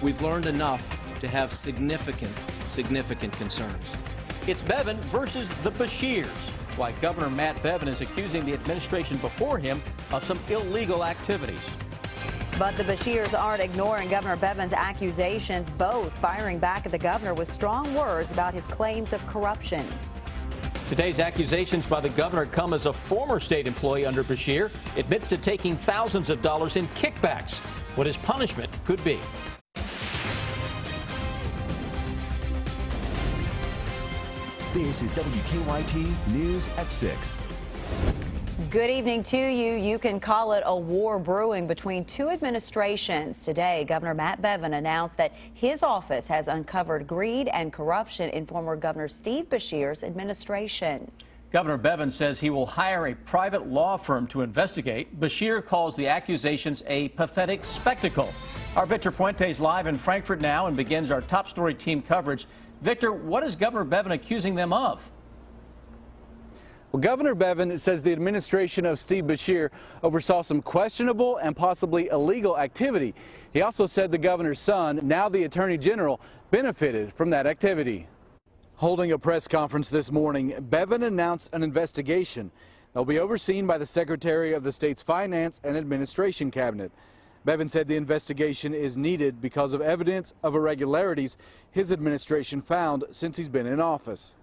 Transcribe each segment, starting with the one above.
we've learned enough to have significant concerns. It's Bevin versus the Beshears. Why Governor Matt Bevin is accusing the administration before him of some illegal activities. But the Beshears aren't ignoring Governor Bevin's accusations, both firing back at the governor with strong words about his claims of corruption. Today's accusations by the governor come as a former state employee under Beshear admits to taking thousands of dollars in kickbacks. What his punishment could be. This is WKYT News at 6. Good evening to you. You can call it a war brewing between two administrations. Today, Governor Matt Bevin announced that his office has uncovered greed and corruption in former Governor Steve Beshear's administration. Governor Bevin says he will hire a private law firm to investigate. Beshear calls the accusations a pathetic spectacle. Our Victor Puente is live in Frankfurt now and begins our top story team coverage. Victor, what is Governor Bevin accusing them of? Well, Governor Bevin says the administration of Steve Beshear oversaw some questionable and possibly illegal activity. He also said the governor's son, now the Attorney General, benefited from that activity. Holding a press conference this morning, Bevin announced an investigation that will be overseen by the Secretary of the state's Finance and Administration Cabinet. Bevin said the investigation is needed because of evidence of irregularities his administration found since he's been in office.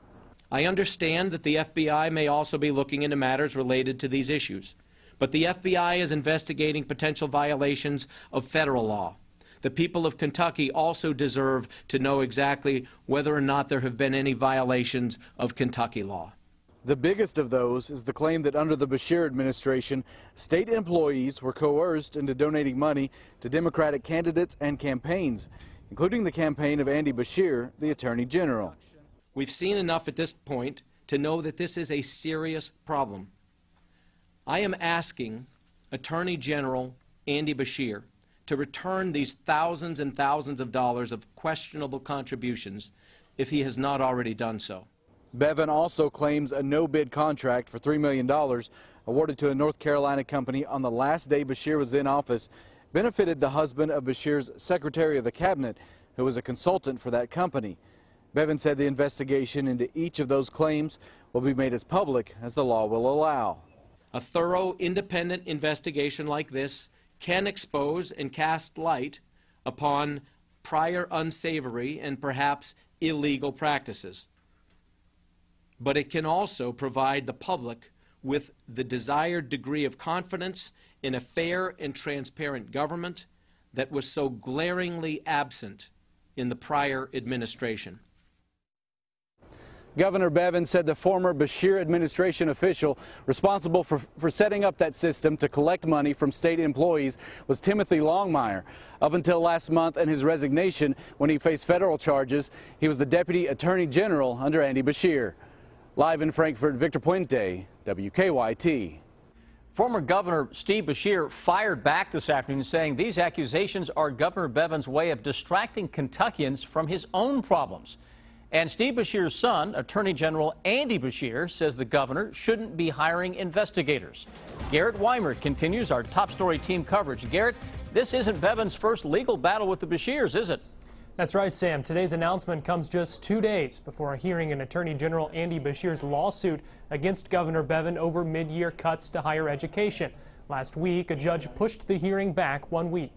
I understand that the FBI may also be looking into matters related to these issues, but the FBI is investigating potential violations of federal law. The people of Kentucky also deserve to know exactly whether or not there have been any violations of Kentucky law. The biggest of those is the claim that under the Beshear administration, state employees were coerced into donating money to Democratic candidates and campaigns, including the campaign of Andy Beshear, the Attorney General. We've seen enough at this point to know that this is a serious problem. I am asking Attorney General Andy Beshear to return these thousands and thousands of dollars of questionable contributions if he has not already done so. Bevin also claims a no-bid contract for $3 million awarded to a North Carolina company on the last day Beshear was in office benefited the husband of Beshear's Secretary of the Cabinet, who was a consultant for that company. Bevin said the investigation into each of those claims will be made as public as the law will allow. A thorough, independent investigation like this can expose and cast light upon prior unsavory and perhaps illegal practices. But it can also provide the public with the desired degree of confidence in a fair and transparent government that was so glaringly absent in the prior administration. Governor Bevin said the former Beshear administration official responsible for setting up that system to collect money from state employees was Timothy Longmire. Up until last month and his resignation when he faced federal charges, he was the Deputy Attorney General under Andy Beshear. Live in Frankfurt, Victor Puente, WKYT. Former Governor Steve Beshear fired back this afternoon, saying these accusations are Governor Bevin's way of distracting Kentuckians from his own problems. And Steve Beshear's son, Attorney General Andy Beshear, says the governor shouldn't be hiring investigators. Garrett Weimer continues our top story team coverage. Garrett, this isn't Bevin's first legal battle with the Beshears, is it? That's right, Sam. Today's announcement comes just 2 days before a hearing in Attorney General Andy Beshear's lawsuit against Governor Bevin over mid-year cuts to higher education. Last week, a judge pushed the hearing back 1 week.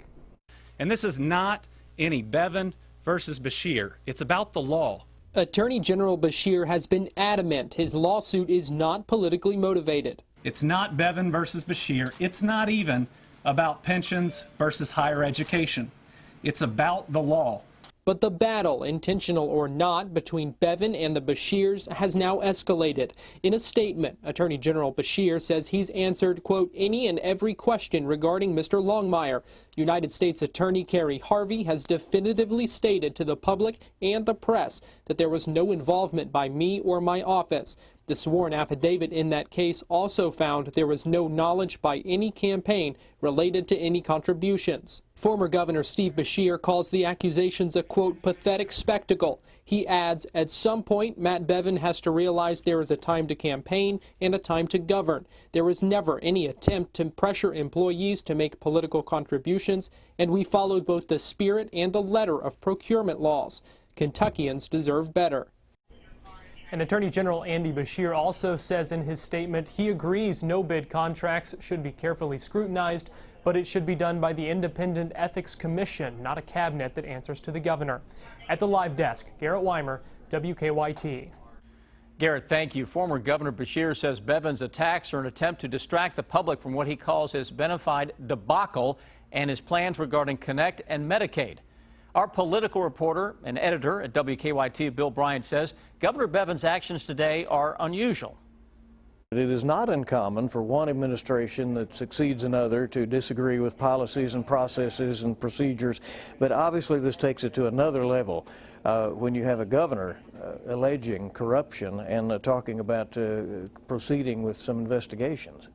And this is not any Bevin versus Beshear. It's about the law. Attorney General Beshear has been adamant his lawsuit is not politically motivated. It's not Bevin versus Beshear. It's not even about pensions versus higher education. It's about the law. But the battle, intentional or not, between Bevin and the Beshears has now escalated. In a statement, Attorney General Beshear says he's answered, quote, any and every question regarding Mr. Longmire. United States Attorney Kerry Harvey has definitively stated to the public and the press that there was no involvement by me or my office. The sworn affidavit in that case also found there was no knowledge by any campaign related to any contributions. Former Governor Steve Beshear calls the accusations a, quote, pathetic spectacle. He adds, at some point, Matt Bevin has to realize there is a time to campaign and a time to govern. There was never any attempt to pressure employees to make political contributions promotions, and we followed both the spirit and the letter of procurement laws. Kentuckians deserve better. And Attorney General Andy Beshear also says in his statement he agrees no-bid contracts should be carefully scrutinized, but it should be done by the Independent Ethics Commission, not a cabinet that answers to the governor. At the live desk, Garrett Weimer, WKYT. Garrett, thank you. Former Governor Beshear says Bevin's attacks are an attempt to distract the public from what he calls his bona fide debacle and his plans regarding Connect and Medicaid. Our political reporter and editor at WKYT, Bill Bryant, says Governor Bevin's actions today are unusual. It is not uncommon for one administration that succeeds another to disagree with policies and processes and procedures, but obviously this takes it to another level when you have a governor alleging corruption and talking about proceeding with some investigations.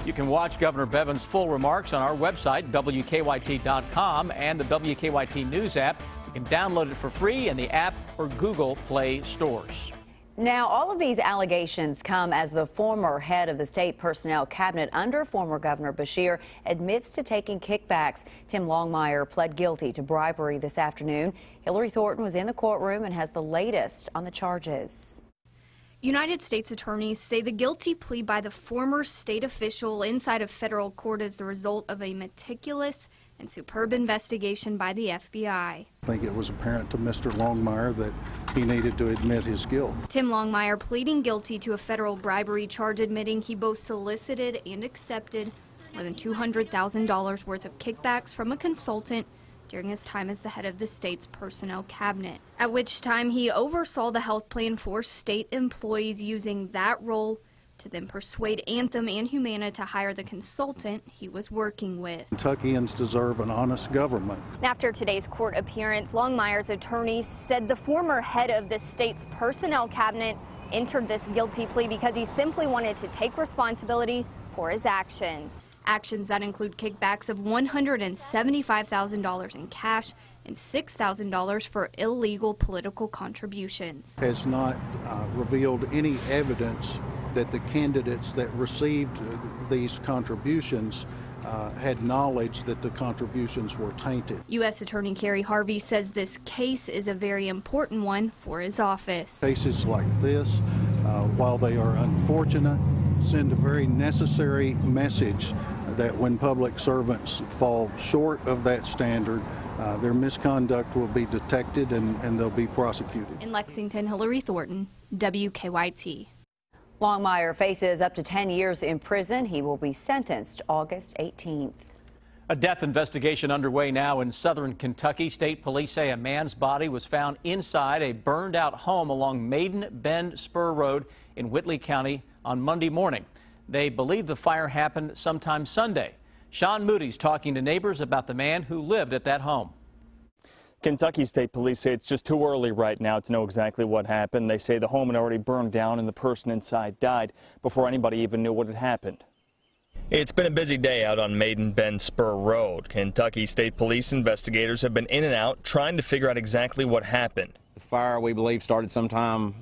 You can watch Governor Bevin's full remarks on our website, WKYT.com, and the WKYT News app. You can download it for free in the app or Google Play stores. Now, all of these allegations come as the former head of the state personnel cabinet under former Governor Beshear admits to taking kickbacks. Tim Longmire pled guilty to bribery this afternoon. Hillary Thornton was in the courtroom and has the latest on the charges. United States attorneys say the guilty plea by the former state official inside of federal court is the result of a meticulous and superb investigation by the FBI. I think it was apparent to Mr. Longmire that he needed to admit his guilt. Tim Longmire pleading guilty to a federal bribery charge, admitting he both solicited and accepted more than $200,000 worth of kickbacks from a consultant during his time as the head of the state's personnel cabinet, at which time he oversaw the health plan for state employees, using that role to then persuade Anthem and Humana to hire the consultant he was working with. Kentuckians deserve an honest government. After today's court appearance, Longmire's attorneys said the former head of the state's personnel cabinet entered this guilty plea because he simply wanted to take responsibility for his actions. Actions that include kickbacks of $175,000 in cash and $6,000 for illegal political contributions. Has not revealed any evidence that the candidates that received these contributions had knowledge that the contributions were tainted. U.S. Attorney Kerry Harvey says this case is a very important one for his office. Cases like this, while they are unfortunate, send a very necessary message that when public servants fall short of that standard, their misconduct will be detected and they'll be prosecuted. In Lexington, Hillary Thornton, WKYT. Longmire faces up to 10 years in prison. He will be sentenced August 18th. A death investigation underway now in southern Kentucky. State police say a man's body was found inside a burned out home along Maiden Bend Spur Road in Whitley County on Monday morning. They believe the fire happened sometime Sunday. Sean Moody's talking to neighbors about the man who lived at that home. Kentucky State Police say it's just too early right now to know exactly what happened. They say the home had already burned down and the person inside died before anybody even knew what had happened. It's been a busy day out on Maiden Bend Spur Road. Kentucky State Police investigators have been in and out trying to figure out exactly what happened. The fire, we believe, started sometime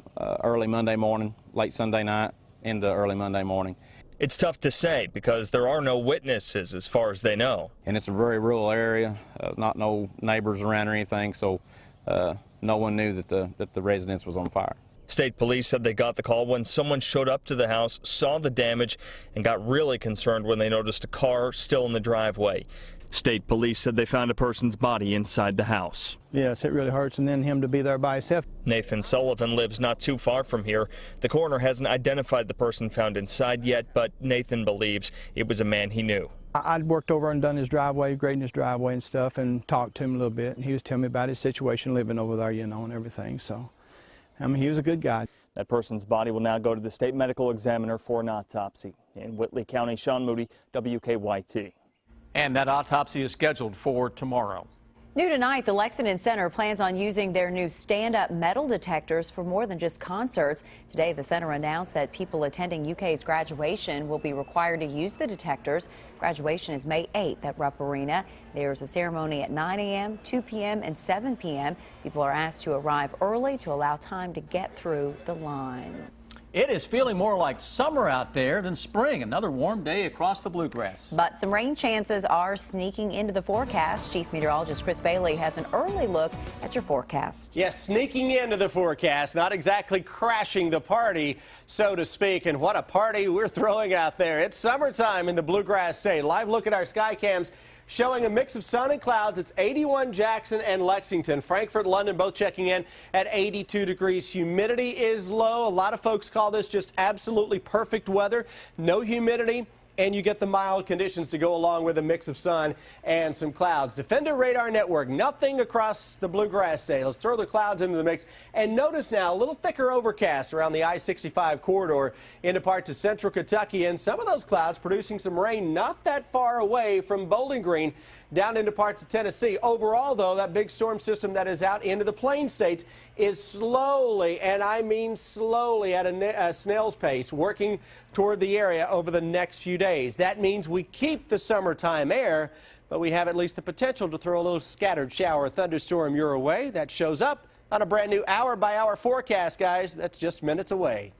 early Monday morning, late Sunday night into early Monday morning. It's tough to say because there are no witnesses as far as they know. And it's a very rural area, not no neighbors around or anything, so no one knew that the residence was on fire. State police said they got the call when someone showed up to the house, saw the damage, and got really concerned when they noticed a car still in the driveway. State police said they found a person's body inside the house. Yes, it really hurts, and then him to be there by himself. Nathan Sullivan lives not too far from here. The coroner hasn't identified the person found inside yet, but Nathan believes it was a man he knew. I'd worked over and done his driveway, grading his driveway and stuff, and talked to him a little bit. And he was telling me about his situation living over there, you know, and everything. So, I mean, he was a good guy. That person's body will now go to the state medical examiner for an autopsy. In Whitley County, Sean Moody, WKYT. And that autopsy is scheduled for tomorrow. New tonight, the Lexington Center plans on using their new stand-up metal detectors for more than just concerts. Today, the center announced that people attending UK's graduation will be required to use the detectors. Graduation is May 8th at Rupp Arena. There's a ceremony at 9 a.m., 2 p.m., and 7 p.m. People are asked to arrive early to allow time to get through the line. It is feeling more like summer out there than spring. Another warm day across the bluegrass. But some rain chances are sneaking into the forecast. Chief Meteorologist Chris Bailey has an early look at your forecast. Yes, sneaking into the forecast, not exactly crashing the party, so to speak. And what a party we're throwing out there. It's summertime in the Bluegrass State. Live look at our sky cams showing a mix of sun and clouds. It's 81 Jackson and Lexington. Frankfort, London both checking in at 82 degrees. Humidity is low. A lot of folks call this just absolutely perfect weather. No humidity, and you get the mild conditions to go along with a mix of sun and some clouds. Defender Radar Network, nothing across the Bluegrass State. Let's throw the clouds into the mix. And notice now a little thicker overcast around the I-65 corridor into parts of central Kentucky, and some of those clouds producing some rain not that far away from Bowling Green down into parts of Tennessee. Overall, though, that big storm system that is out into the Plain States is slowly, and I mean slowly, at a snail's pace, working toward the area over the next few days. That means we keep the summertime air, but we have at least the potential to throw a little scattered shower or thunderstorm your way. That shows up on a brand new hour-by-hour forecast, guys. That's just minutes away.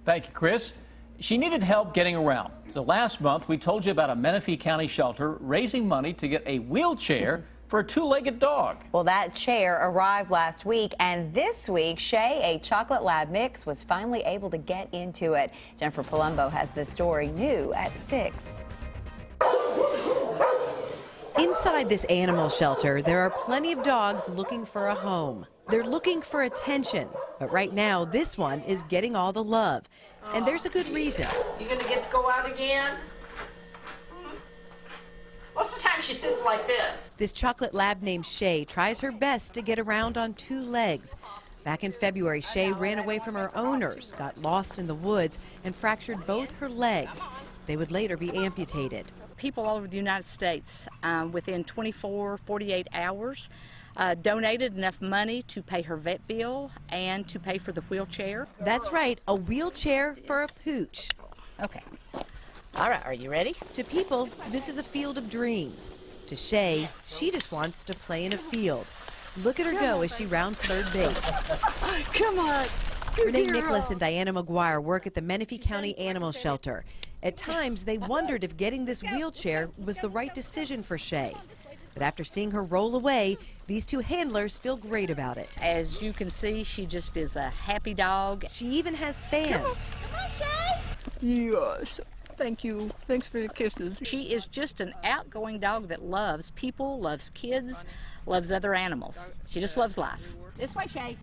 Thank you, Chris. She needed help getting around. So last month, we told you about a Menifee County shelter raising money to get a wheelchair for a two-legged dog. Well, that chair arrived last week, and this week, Shay, a chocolate lab mix, was finally able to get into it. Jennifer Palumbo has this story new at 6. Inside this animal shelter, there are plenty of dogs looking for a home. They're looking for attention, but right now, this one is getting all the love. And there's a good reason. You gonna get to go out again? Most of the time she sits like this. This chocolate lab named Shay tries her best to get around on two legs. Back in February, Shay ran away from her owners, got lost in the woods, and fractured both her legs. They would later be amputated. People all over the United States, within 48 hours, donated enough money to pay her vet bill and to pay for the wheelchair. That's right, a wheelchair for a pooch. Okay. All right, are you ready? To people, this is a field of dreams. To Shay, she just wants to play in a field. Look at her go as she rounds third base. Come on. Renee Nicholas and Diana McGuire work at the Menifee County Animal Shelter. At times, they wondered if getting this wheelchair was the right decision for Shay. But after seeing her roll away, these two handlers feel great about it. As you can see, she just is a happy dog. She even has fans. Come on, Shay. Yes. Thank you. Thanks for the kisses. She is just an outgoing dog that loves people, loves kids, loves other animals. She just loves life. This way, Shay.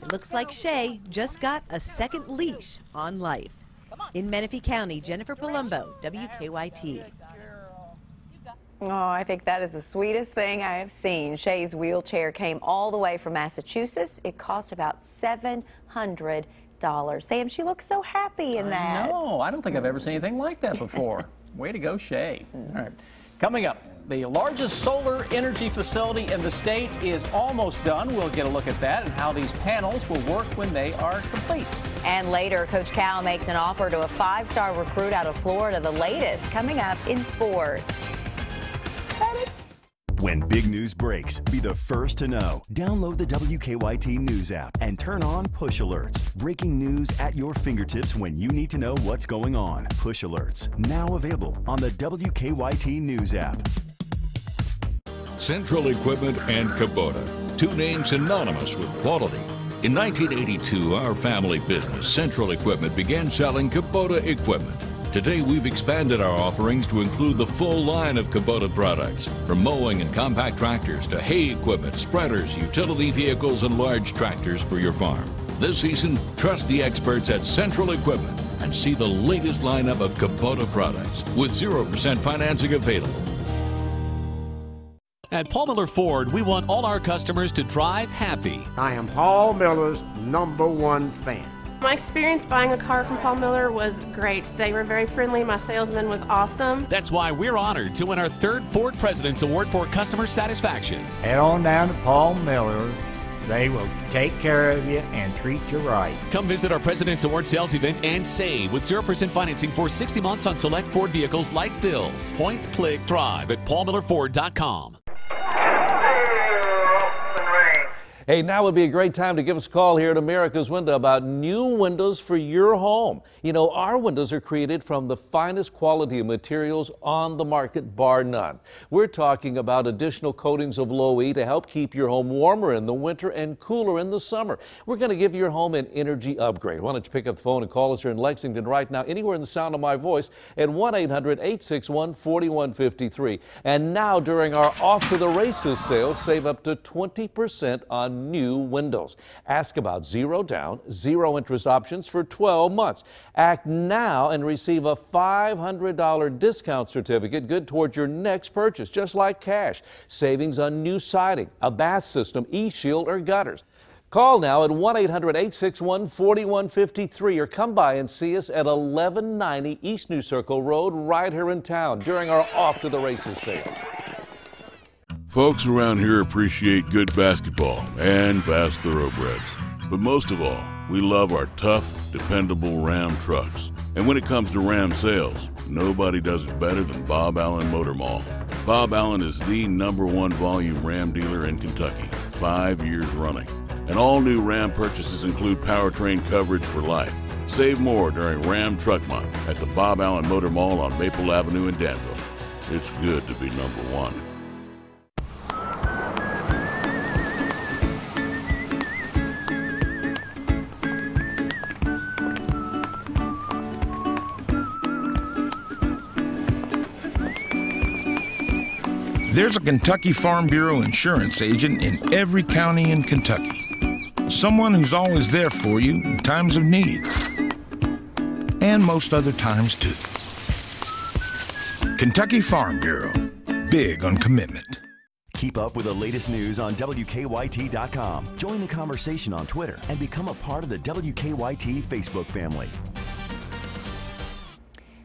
It looks like Shay just got a second leash on life. In Menifee County, Jennifer Palumbo, WKYT. Oh, I think that is the sweetest thing I have seen. Shay's wheelchair came all the way from Massachusetts. It cost about $700. Sam, she looks so happy in that. No, I don't think I've ever seen anything like that before. Way to go, Shay. All right. Coming up, the largest solar energy facility in the state is almost done. We'll get a look at that and how these panels will work when they are complete. And later, Coach Cal makes an offer to a 5-star recruit out of Florida. The latest coming up in sports. When big news breaks, be the first to know. Download the WKYT News app and turn on push alerts. Breaking news at your fingertips when you need to know what's going on. Push alerts, now available on the WKYT News app. Central Equipment and Kubota, two names synonymous with quality. In 1982, our family business, Central Equipment, began selling Kubota equipment. Today, we've expanded our offerings to include the full line of Kubota products, from mowing and compact tractors to hay equipment, spreaders, utility vehicles, and large tractors for your farm. This season, trust the experts at Central Equipment and see the latest lineup of Kubota products with 0% financing available. At Paul Miller Ford, we want all our customers to drive happy. I am Paul Miller's #1 fan. My experience buying a car from Paul Miller was great. They were very friendly. My salesman was awesome. That's why we're honored to win our 3rd Ford President's Award for Customer Satisfaction. Head on down to Paul Miller. They will take care of you and treat you right. Come visit our President's Award sales event and save with 0% financing for 60 months on select Ford vehicles like Bills. Point, click, drive at paulmillerford.com. Hey, now would be a great time to give us a call here at America's Window about new windows for your home. You know, our windows are created from the finest quality of materials on the market, bar none. We're talking about additional coatings of low E to help keep your home warmer in the winter and cooler in the summer. We're going to give your home an energy upgrade. Why don't you pick up the phone and call us here in Lexington right now, anywhere in the sound of my voice, at 1-800-861-4153. And now, during our Off to the Races sale, save up to 20% on new windows. Ask about zero down, zero interest options for 12 months. Act now and receive a $500 discount certificate good towards your next purchase, just like cash. Savings on new siding, a bath system, e-shield, or gutters. Call now at 1-800-861-4153 or come by and see us at 1190 East New Circle Road right here in town during our Off to the Races sale. Folks around here appreciate good basketball and fast thoroughbreds. But most of all, we love our tough, dependable Ram trucks. And when it comes to Ram sales, nobody does it better than Bob Allen Motor Mall. Bob Allen is the #1 volume Ram dealer in Kentucky, 5 years running. And all new Ram purchases include powertrain coverage for life. Save more during Ram Truck Month at the Bob Allen Motor Mall on Maple Avenue in Danville. It's good to be #1. There's a Kentucky Farm Bureau insurance agent in every county in Kentucky. Someone who's always there for you in times of need. And most other times, too. Kentucky Farm Bureau. Big on commitment. Keep up with the latest news on WKYT.com. Join the conversation on Twitter and become a part of the WKYT Facebook family.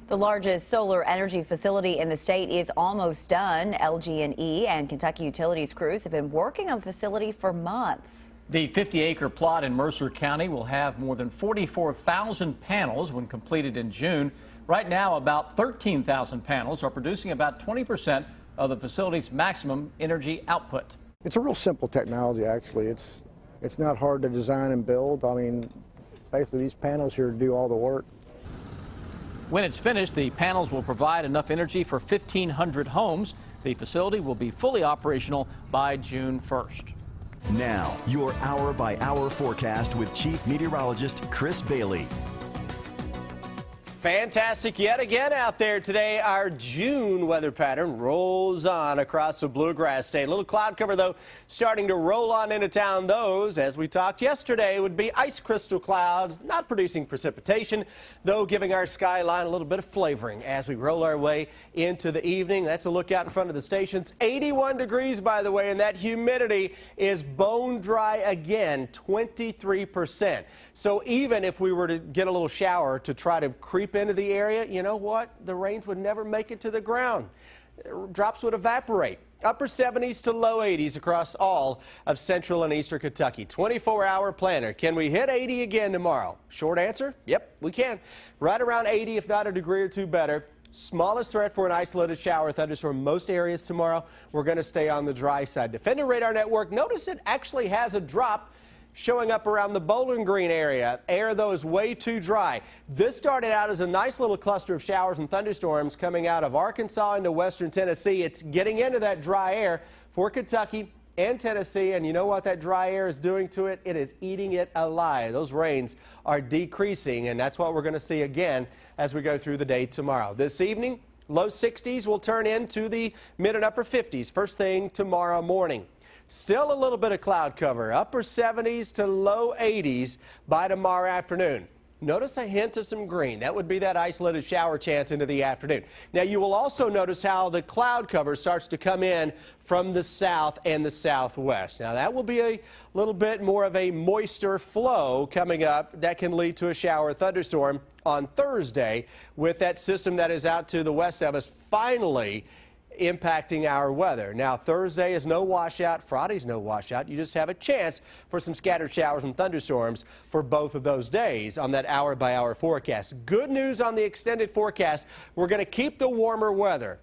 The largest solar energy facility in the state is almost done. LG&E and Kentucky Utilities crews have been working on the facility for months. The 50-acre plot in Mercer County will have more than 44,000 panels when completed in June. Right now, about 13,000 panels are producing about 20% of the facility's maximum energy output. It's a real simple technology, actually. It's not hard to design and build. I mean, basically these panels here do all the work. When it's finished, the panels will provide enough energy for 1,500 homes. The facility will be fully operational by June 1st. Now, your hour-by-hour forecast with Chief Meteorologist Chris Bailey. Fantastic yet again out there today. Our June weather pattern rolls on across the Bluegrass State. A little cloud cover, though, starting to roll on into town. Those, as we talked yesterday, would be ice crystal clouds, not producing precipitation, though giving our skyline a little bit of flavoring as we roll our way into the evening. That's a look out in front of the stations. 81 degrees, by the way, and that humidity is bone dry again, 23%. So even if we were to get a little shower to try to creep into the area, you know what? The rains would never make it to the ground. Drops would evaporate. Upper 70s to low 80s across all of central and eastern Kentucky. 24-hour planner. Can we hit 80 again tomorrow? Short answer, yep, we can. Right around 80, if not a degree or two better. Smallest threat for an isolated shower or thunderstorm most areas tomorrow. We're going to stay on the dry side. Defender Radar Network, notice it actually has a drop showing up around the Bowling Green area. Air, though, is way too dry. This started out as a nice little cluster of showers and thunderstorms coming out of Arkansas into western Tennessee. It's getting into that dry air for Kentucky and Tennessee, and you know what that dry air is doing to it? It is eating it alive. Those rains are decreasing, and that's what we're going to see again as we go through the day tomorrow. This evening, low 60s will turn into the mid and upper 50s first thing tomorrow morning. Still a little bit of cloud cover, upper 70s to low 80s by tomorrow afternoon. Notice a hint of some green. That would be that isolated shower chance into the afternoon. Now, you will also notice how the cloud cover starts to come in from the south and the southwest. Now, that will be a little bit more of a moister flow coming up that can lead to a shower or thunderstorm on Thursday with that system that is out to the west of us finally impacting our weather. Now, Thursday is no washout. Friday's no washout. You just have a chance for some scattered showers and thunderstorms for both of those days on that hour-by-hour forecast. Good news on the extended forecast. We're going to keep the warmer weather.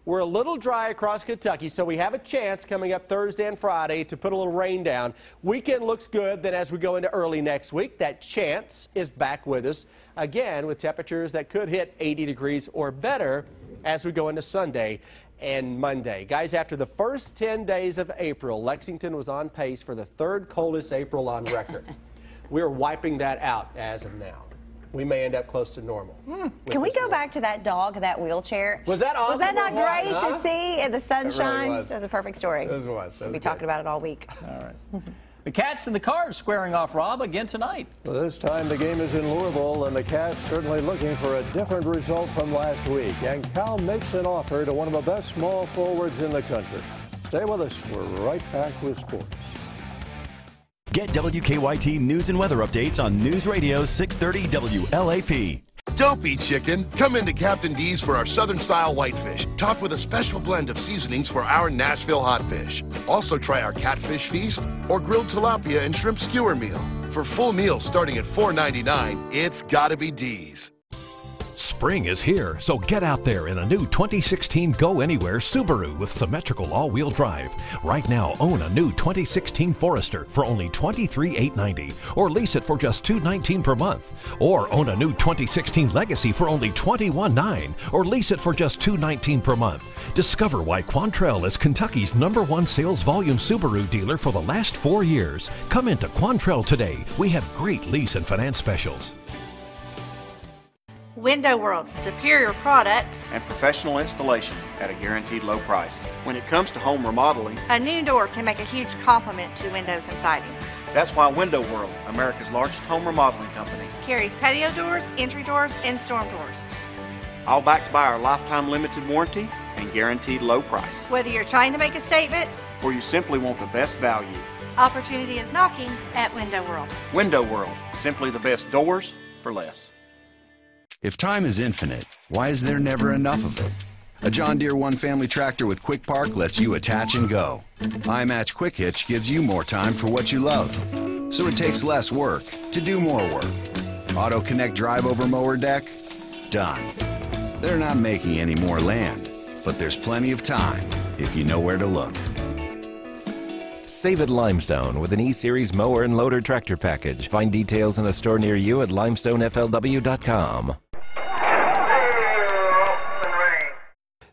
We're a little dry across Kentucky, so we have a chance coming up Thursday and Friday to put a little rain down. Weekend looks good. Then as we go into early next week, that chance is back with us again with temperatures that could hit 80 degrees or better as we go into Sunday and Monday. Guys, after the first 10 days of April, Lexington was on pace for the third coldest April on record. We're wiping that out as of now. We may end up close to normal. Can we go back to that dog, that wheelchair? Was that awesome? Was that not or what, great huh? to see in the sunshine? was. It was a perfect story. It was. We'll be talking about it all week. All right. The Cats and the Cards squaring off, Rob, again tonight. Well, this time the game is in Louisville, and the Cats certainly looking for a different result from last week. And Cal makes an offer to one of the best small forwards in the country. Stay with us. We're right back with sports. Get WKYT news and weather updates on News Radio 630 WLAP. Don't be chicken. Come into Captain D's for our Southern style whitefish, topped with a special blend of seasonings for our Nashville hotfish. Also try our catfish feast or grilled tilapia and shrimp skewer meal. For full meals starting at $4.99, it's gotta be D's. Spring is here, so get out there in a new 2016 Go Anywhere Subaru with symmetrical all-wheel drive. Right now, own a new 2016 Forester for only $23,890, or lease it for just $219 per month. Or own a new 2016 Legacy for only $21,900, or lease it for just $219 per month. Discover why Quantrell is Kentucky's #1 sales volume Subaru dealer for the last 4 years. Come into Quantrell today. We have great lease and finance specials. Window World, superior products and professional installation at a guaranteed low price. When it comes to home remodeling, a new door can make a huge complement to windows and siding. that's why Window World, America's largest home remodeling company, Carries patio doors, entry doors, and storm doors. all backed by our lifetime limited warranty and guaranteed low price. Whether you're trying to make a statement Or you simply want the best value. Opportunity is knocking at Window World. Window World, simply the best doors for less. If time is infinite, why is there never enough of it? A John Deere One Family tractor with Quick Park lets you attach and go. iMatch Quick Hitch gives you more time for what you love, so it takes less work to do more work. Auto Connect Drive Over Mower Deck? Done. They're not making any more land, but there's plenty of time if you know where to look. Save at Limestone with an E-Series mower and loader tractor package. Find details in a store near you at limestoneflw.com.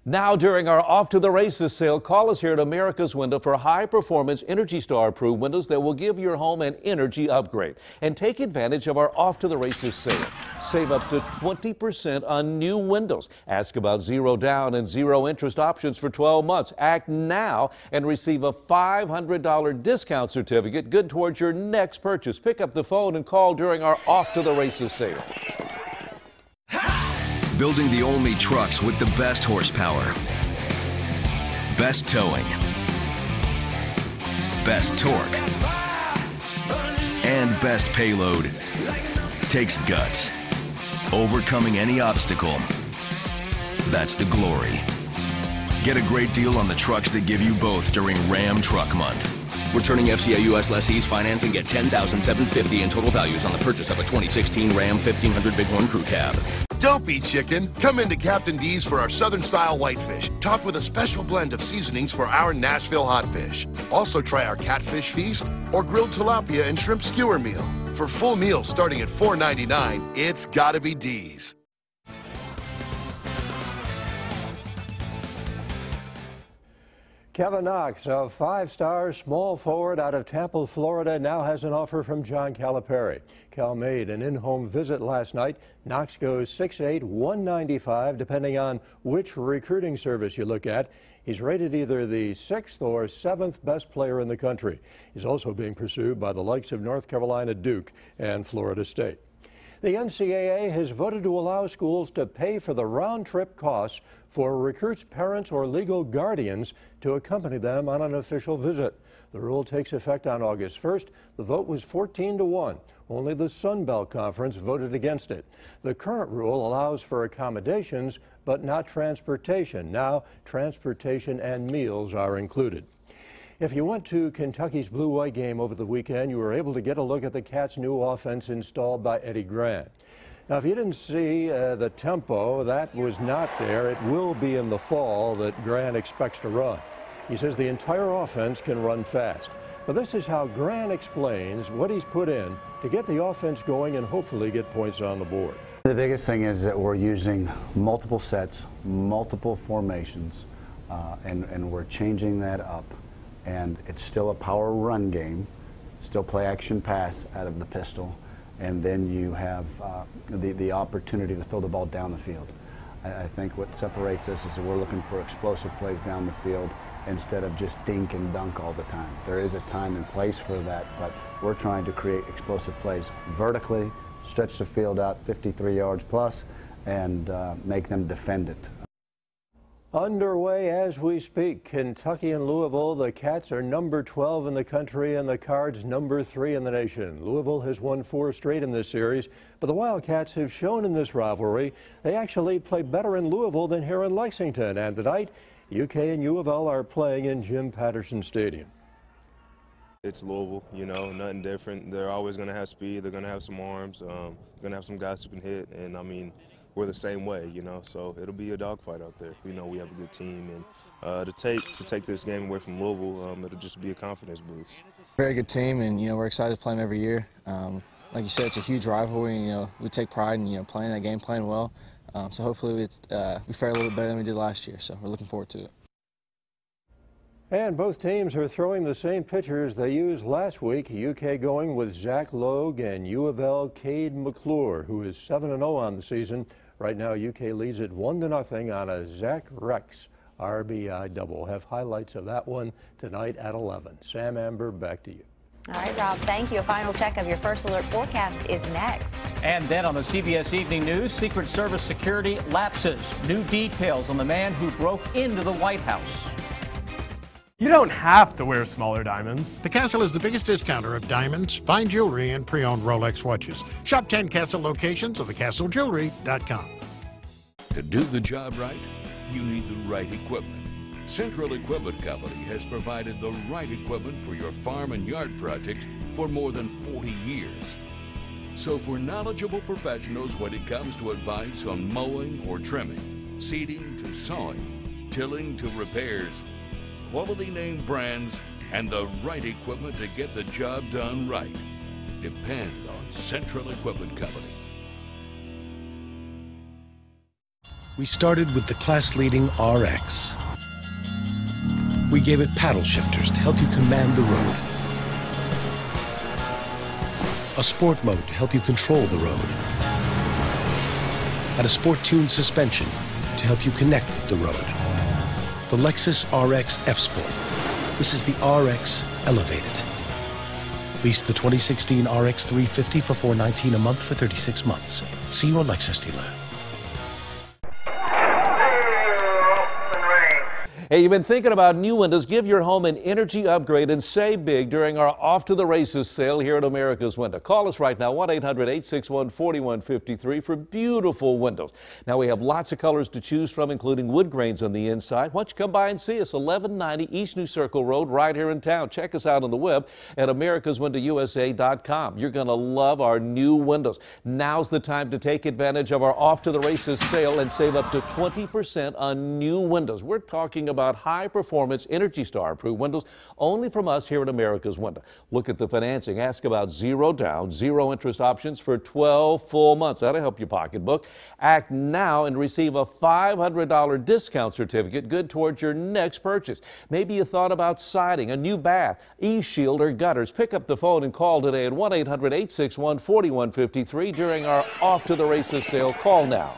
Now, during our Off to the Races sale, call us here at America's Window for high-performance Energy Star approved windows that will give your home an energy upgrade. And take advantage of our Off to the Races sale. Save up to 20% on new windows. Ask about zero down and zero interest options for 12 months. Act now and receive a $500 discount certificate good towards your next purchase. Pick up the phone and call during our Off to the Races sale. Building the only trucks with the best horsepower, best towing, best torque, and best payload takes guts. Overcoming any obstacle, that's the glory. Get a great deal on the trucks that give you both during Ram Truck Month. Returning FCA US lessees financing get $10,750 in total values on the purchase of a 2016 Ram 1500 Bighorn Crew Cab. Don't be chicken. Come into Captain D's for our Southern style whitefish, topped with a special blend of seasonings for our Nashville hotfish. Also try our catfish feast or grilled tilapia and shrimp skewer meal. For full meals starting at $4.99, it's gotta be D's. Kevin Knox, a five-star small forward out of Tampa, Florida, now has an offer from John Calipari. Cal made an in-home visit last night. Knox goes 6'8", 195, depending on which recruiting service you look at. He's rated either the 6th or 7th best player in the country. He's also being pursued by the likes of North Carolina, Duke, and Florida State. The NCAA has voted to allow schools to pay for the round-trip costs for recruits' parents or legal guardians to accompany them on an official visit. The rule takes effect on August 1st. The vote was 14-1. Only the Sun Belt Conference voted against it. The current rule allows for accommodations, but not transportation. Now, transportation and meals are included. If you went to Kentucky's Blue-White game over the weekend, you were able to get a look at the Cats' new offense installed by Eddie Grant. Now, if you didn't see the tempo, that was not there. It will be in the fall that Grant expects to run. He says the entire offense can run fast. But this is how Grant explains what he's put in to get the offense going and hopefully get points on the board. The biggest thing is that we're using multiple sets, multiple formations, and we're changing that up. And it's still a power run game, still play action pass out of the pistol, and then you have the opportunity to throw the ball down the field. I think what separates us is that we're looking for explosive plays down the field instead of just dink and dunk all the time. There is a time and place for that, but we're trying to create explosive plays vertically, stretch the field out 53 yards plus, and make them defend it. Underway as we speak, Kentucky and Louisville. The Cats are number 12 in the country and the Cards number 3 in the nation. Louisville has won 4 straight in this series, but the Wildcats have shown in this rivalry they actually play better in Louisville than here in Lexington. And tonight, UK and U of L are playing in Jim Patterson Stadium. It's Louisville, you know, nothing different. They're always going to have speed. They're going to have some arms. Going to have some guys who can hit. And, I mean, we're the same way, you know, so it'll be a dogfight out there. We know we have a good team, and to take this game away from Louisville, it'll just be a confidence boost. Very good team, and you know we're excited to play them every year. Like you said, it's a huge rivalry. And, you know, we take pride in playing that game, playing well. So hopefully we fare a little bit better than we did last year. So we're looking forward to it. And both teams are throwing the same pitchers they used last week. UK going with Zach Logue and U of L Cade McClure, who is 7-0 on the season. Right now, UK leads it 1-0 on a Zach Rex RBI double. Have highlights of that one tonight at 11. Sam Amber, back to you. All right, Rob, thank you. A final check of your First Alert forecast is next. And then on the CBS Evening News, Secret Service security lapses. New details on the man who broke into the White House. You don't have to wear smaller diamonds. The Castle is the biggest discounter of diamonds, fine jewelry, and pre-owned Rolex watches. Shop 10 Castle locations or thecastlejewelry.com. To do the job right, you need the right equipment. Central Equipment Company has provided the right equipment for your farm and yard projects for more than 40 years. So for knowledgeable professionals when it comes to advice on mowing or trimming, seeding to sowing, tilling to repairs, quality name brands, and the right equipment to get the job done right. Depend on Central Equipment Company. We started with the class-leading RX. We gave it paddle shifters to help you command the road. A sport mode to help you control the road. And a sport-tuned suspension to help you connect with the road. The Lexus RX F Sport. This is the RX Elevated. Lease the 2016 RX 350 for $419 a month for 36 months. See your Lexus dealer. Hey, you've been thinking about new windows? Give your home an energy upgrade and save big during our Off to the Races sale here at America's Window. Call us right now, 1-800-861-4153 for beautiful windows. Now, we have lots of colors to choose from, including wood grains on the inside. Why don't you come by and see us, 1190 East New Circle Road, right here in town. Check us out on the web at americaswindowusa.com. You're going to love our new windows. Now's the time to take advantage of our Off to the Races sale and save up to 20% on new windows. We're talking about high-performance Energy Star approved windows only from us here at America's Window. Look at the financing. Ask about zero down, zero interest options for 12 full months. That'll help your pocketbook. Act now and receive a $500 discount certificate good towards your next purchase. Maybe you thought about siding, a new bath, e-shield, or gutters. Pick up the phone and call today at 1-800-861-4153 during our Off to the Races sale. Call now.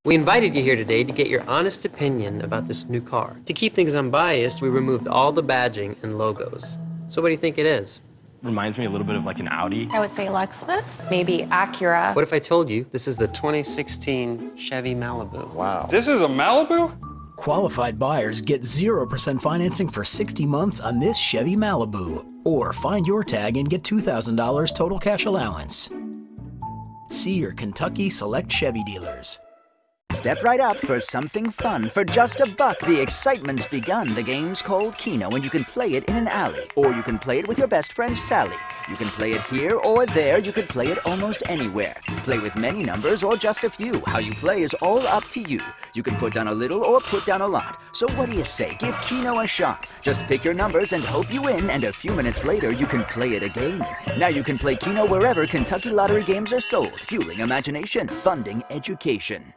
We invited you here today to get your honest opinion about this new car. To keep things unbiased, we removed all the badging and logos. So what do you think it is? Reminds me a little bit of like an Audi. I would say Lexus, maybe Acura. What if I told you this is the 2016 Chevy Malibu? Wow. This is a Malibu? Qualified buyers get 0% financing for 60 months on this Chevy Malibu. Or find your tag and get $2,000 total cash allowance. See your Kentucky Select Chevy dealers. Step right up for something fun. For just $1, the excitement's begun. The game's called Keno, and you can play it in an alley. Or you can play it with your best friend, Sally. You can play it here or there. You could play it almost anywhere. Play with many numbers or just a few. How you play is all up to you. You can put down a little or put down a lot. So what do you say? Give Keno a shot. Just pick your numbers and hope you win, and a few minutes later, you can play it again. Now you can play Keno wherever Kentucky Lottery games are sold, fueling imagination, funding education.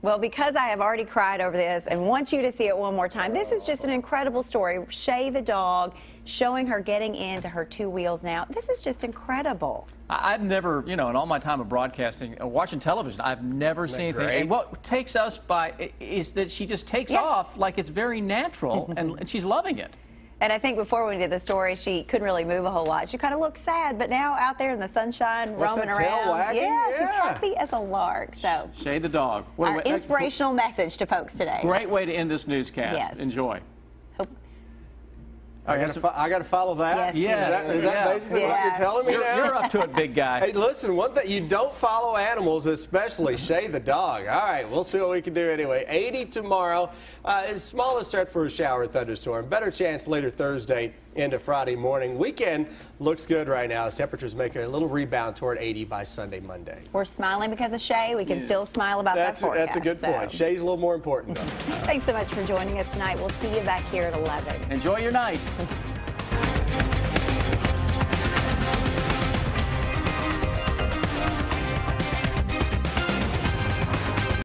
Well, because I have already cried over this and want you to see it one more time, this is just an incredible story. Shay the dog, showing her getting into her 2 wheels now. This is just incredible. I've never, in all my time of broadcasting, watching television, I've never seen anything. And what takes us by is that she just takes off like it's very natural, and she's loving it. And I think before we did the story, she couldn't really move a whole lot. She kind of looked sad, but now out there in the sunshine, roaming around, she's happy as a lark. So, Shay the dog. Our inspirational message to folks today. Great way to end this newscast. Yes. Enjoy. I got to follow that? Yes. Is that basically what you're telling me now? You're up to it, big guy. Hey, listen, one thing, you don't follow animals, especially Shay the dog. All right, we'll see what we can do anyway. 80 tomorrow. Smallest threat for a shower or thunderstorm. Better chance later Thursday into Friday morning. Weekend looks good right now as temperatures make a little rebound toward 80 by Sunday, Monday. We're smiling because of Shay. We can still smile about that forecast. That's a good point. Shay's a little more important, though. Thanks so much for joining us tonight. We'll see you back here at 11. Enjoy your night.